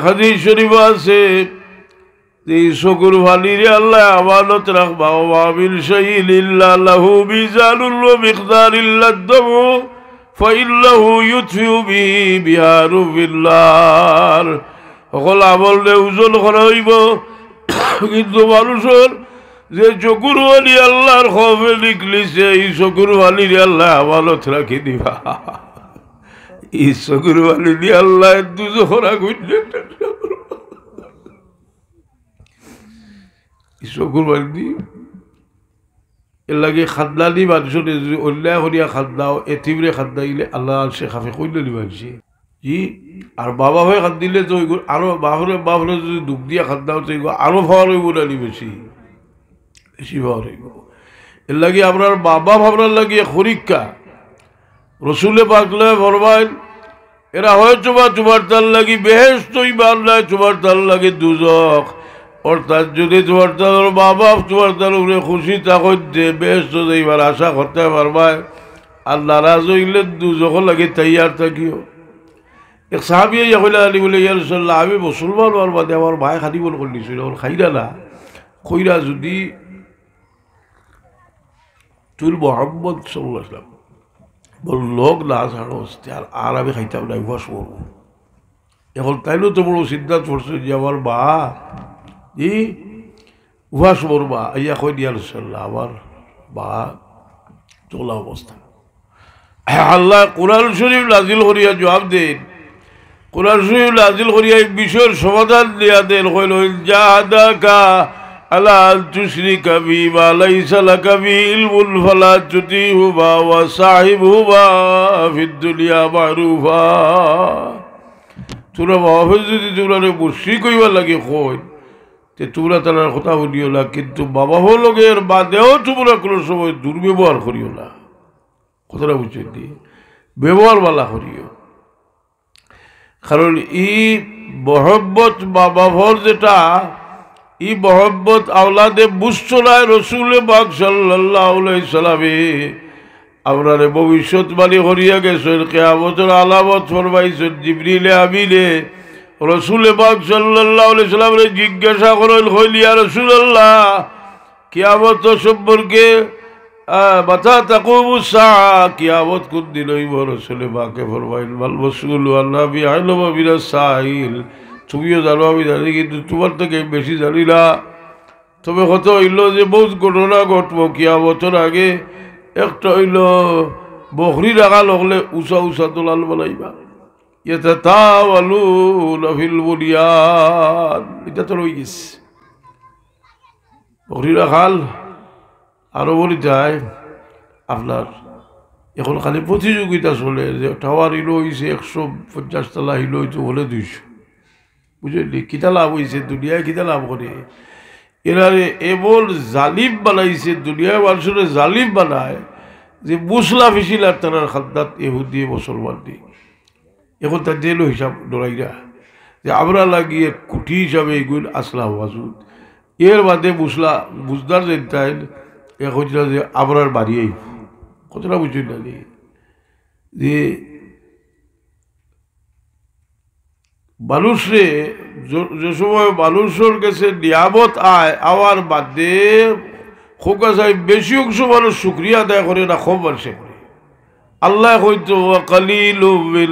হাদিস শরীফ আছে এই চকুর ফালিরে আল্লাহ আমানত রাখবা ওয়া মিন শাইইন ইল্লা লাহু মিজানুল ওয়া মিকদারিল্লাদ দামু ফাইল্লাহু ইউতফিউ বিহারু বিল্লার সকল আমল নে ওজন করা হইব কিন্তু মানুষের যে চকুর ফালি আল্লাহর খৌফে নিকলিছে এই চকুর ফালিরে আল্লাহ আমানত রাখি দিবা এই চকুর ফালি দিয়ে আল্লাহ দুজখ রাখুন চকুর বাড়ি দি এর লাগে খাদনা দি মানুষের যদি অন্যায় করিয়া খাদনাও এতিমরে খাদনা দিলে আল্লাহ সে খাফে কইলে দি মানুষে জি আর বাবা হয়ে খাদ দিলে তো আরো বাপরে যদি দুঃখ দিয়া খাদনাও তো আরো ভাবার হইব না বেশি বেশি ভাবার হইব এর লাগে আপনার বাবা ভাবনার লাগিয়ে পরীক্ষা রসুলে পাকলে ফরমাইন এরা হয় তোমার তার লাগি বেহেশত ইমান নাই তোমার তার লাগে দুজখ অর্থাৎ যদি তোমার তার বাবা তোমার তার উপরে খুশি থাকত দে বেহেশত এইবার আশা করতে পারবায় আর নারাজ হইলে দুজখ লাগে তৈয়ার থাকিও এক সাহাবি কইলা আলী বলে ইয়া রাসূলুল্লাহ আমি মুসলমান হওয়ার বাদে আমার ভাই খাদি বল করলিছিল খাইরা না কইরা যদি তুই মোহাম্মদ সাল্লাল্লাহু আলাইহি ওয়াসাল্লাম বল লোক না ছাড়ো আর আমি খাইতাম না বস করবো এখন তাইলেও তো বড় সিদ্ধান্ত করছে যে আমার মা ই উহাস মরবা ইয়া কই দিয়া রাসূলুল্লাহ আমার মা চলা অবস্থা আল্লাহ কোরআন শরীফ নাজিল করিয়া জবাব দেন কোরআন শরীফ নাজিল করিয়া এই বিষয়ের সমাধান দিয়া দেন কইল জাহাদাকা আলা তুশরিকা বিমা লাইসা লাকা বিহি ইলমুন ফালা তুতিহুমা ওয়া সাহিবহুমা ফিদ দুনিয়া মারুফা তোরা বাবা যদি তোরা মুশরিক হইবার লাগে কই তে তোমরা তার কথা শুনিও না কিন্তু বাবা লগের বাদেও তোমরা কোনো সময় দুর্ব্যবহার করিও না কথাটা বুঝছেন ব্যবহার বালা করিও কারণ ই মহব্বত বাবা ভর যেটা ই মহব্বত আওলাদে বুঝছো না রসুলে পাক সাল্লাল্লাহু আলাইহি সাল্লামে আপনারে ভবিষ্যৎবাণী করিয়া গেছেন কিয়ামতের আলামত ফরমাইছেন জিবরিলে আমিনে রসুলে পাক সাল্লাল্লাহু আলাইহি সাল্লামরে জিজ্ঞাসা করেন কইল ইয়া রাসূলুল্লাহ কিয়ামত সম্পর্কে মাতা তাকুমুস সাআ কিয়ামত কোন দিন হইব রসুলে পাকে ফরমাইল মাল মাসউলু আন নাবি আ'লামু বিনাস সাইল তুমিও জানো আমি জানি কিন্তু তোমার থেকে বেশি জানি না তবে কত হইল যে বহুত ঘটনা ঘটবো কিয়ামতের আগে একটা হইল বকরি রাখা লগলে উঁচা উঁচা তোলাল বানাইবা ইয়াতাতাওয়ালুনা ফিল বুনিয়ান এটা তো রয়ে গেছে বকরি রাখাল আরো বলি যায় আপনার এখন খালি প্রতিযোগিতা চলে যে টাওয়ার হিলো হয়েছে 150 তলা হিলো হইতো হলে 200 বুঝলি কিতা লাভ হয়েছে দুনিয়ায় কিতা লাভ করে এরারে এমন জালিম বানাইছে দুনিয়ায় মানুষের জালিম বানায় যে মুসলা ফিসিল আর তার খাদ্দাত ইহুদি মুসলমান দিয়ে এখন তার জেল হিসাব ডরাইরা যে আমরা লাগিয়ে কুটি হিসাবে এগুন আসলা ওয়াজুদ এর বাদে মুসলা বুঝদার যেটাই এখন যে আমরার বাড়ি আইব কতটা বুঝি না যে মানুষে যে সময় মানুষের কাছে নিয়ামত আয় আওয়ার বাদে খোকা সাহেব বেশি অংশ মানুষ শুক্রিয়া আদায় করে না খুব মানুষে করে আল্লাহ হয়তো কালিলুম মিন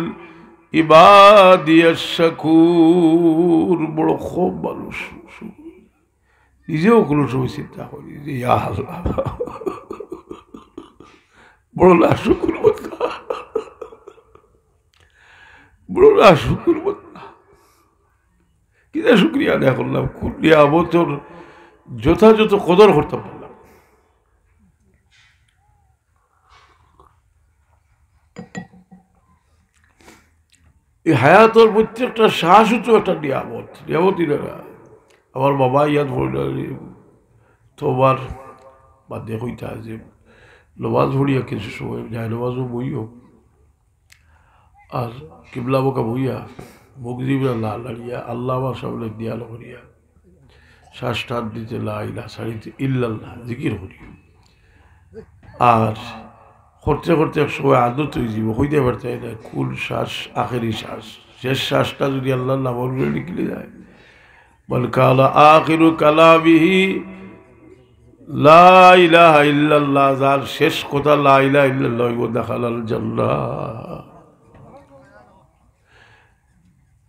ইবাদিয়াশ শাকুর বড় খুব মানুষ নিজেও কোনো সময় চিন্তা করি যে ইয়া আল্লাহ বড় না শুকুর বড় না শুকুর কিনা শুক্রিয়া আদায় করলাম নিয়ামতের যথাযথ কদর করতে পারলাম এই হায়াতের প্রত্যেকটা শ্বাস হতো একটা নিয়ামতই না আমার বাবা ইয়াদ তোমার বাদে হইতা যে নমাজ ভরিয়া কিছু সময় যায় নমাজও বইও আর কিবলা বোকা বইয়া মুখ দিবে লাল লাড়িয়া আল্লাহ আমার সামনে দিয়াল করিয়া শ্বাস টান দিতে লাইলা সারিতে ইল্লাল্লাহ জিকির করিয়া আর করতে করতে এক সময় আদত হয়ে যাব হইতে পারতে না কোন শ্বাস আখেরি শ্বাস শেষ শ্বাসটা যদি আল্লাহর নামের উপরে নিকলে যায়, বল কালা আখিরু কালামিহি লা ইলাহা ইল্লাল্লাহ, যার শেষ কথা লা ইলাহা ইল্লাল্লাহ, ওয়া দাখালাল জান্নাহ।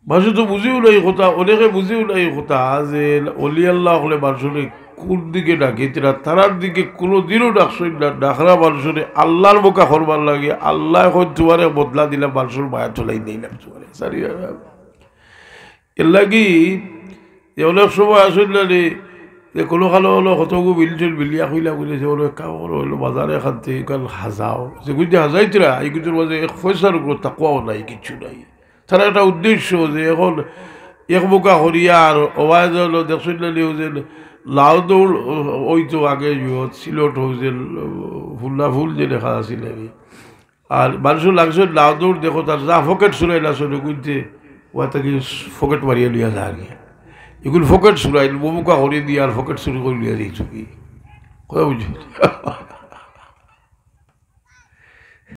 মানুষ তো বুঝিও নাই কথা, অনেকে বুঝিও নাই কথা যে অলি আল্লাহ হলে মানুষের কোন দিকে ডাকে, তারার দিকে কোনোদিনও ডাকছই না। ডাকরা মানুষের আল্লাহর বোকা করবার লাগে, আল্লাহ এখন তোমারে বদলা দিলাম, মানুষের মায়া চলাই দিলাম তোমারে সারি। এর লাগি অনেক সময় আসলে যে কোনো কালো হলো কতগু বিলছিল বিলিয়া কইলা বলেছে ওর কাম হলো বাজারে খানতে কাল হাজাও যে গুজি হাজাইতরা এই কিছুর মাঝে এক পয়সার উপর তাকুয়াও নাই, কিচ্ছু নাই। তারা একটা উদ্দেশ্য যে এখন এক বোকা হরিয়া আর অবাজ হলো দেখছিল যে লাউ দৌড় ওই তো আগে সিলট হয়েছে ফুল্লা ফুল যে দেখা আসছিল আর মানুষের লাগছে লাউ দৌড় দেখো তার যা ফকেট শুনাইলা শুনে গুনতে ওয়া তাকে ফকেট মারিয়া লিয়া যা আর এগুলো ফকেট শুনাইল বোকা হরি দিয়ে আর ফকেট শুরু করে লিয়া দিয়েছ কি কথা বুঝছি।